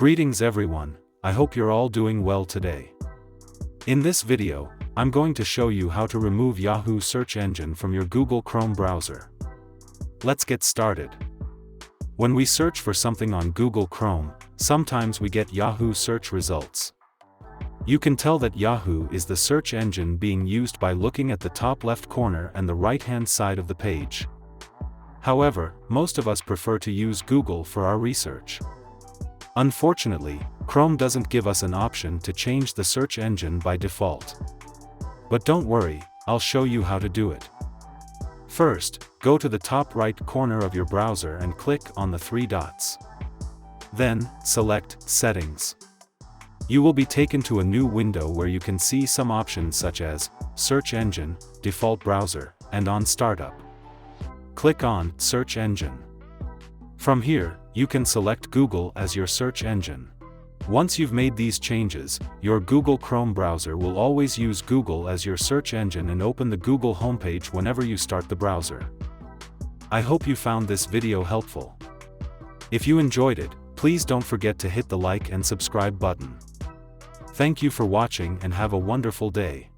Greetings everyone, I hope you're all doing well today. In this video, I'm going to show you how to remove Yahoo search engine from your Google Chrome browser. Let's get started. When we search for something on Google Chrome, sometimes we get Yahoo search results. You can tell that Yahoo is the search engine being used by looking at the top left corner and the right-hand side of the page. However, most of us prefer to use Google for our research. Unfortunately, Chrome doesn't give us an option to change the search engine by default. But don't worry, I'll show you how to do it. First, go to the top right corner of your browser and click on the three dots. Then, select Settings. You will be taken to a new window where you can see some options such as Search Engine, Default Browser, and On Startup. Click on Search Engine. From here, you can select Google as your search engine. Once you've made these changes, your Google Chrome browser will always use Google as your search engine and open the Google homepage whenever you start the browser. I hope you found this video helpful. If you enjoyed it, please don't forget to hit the like and subscribe button. Thank you for watching and have a wonderful day.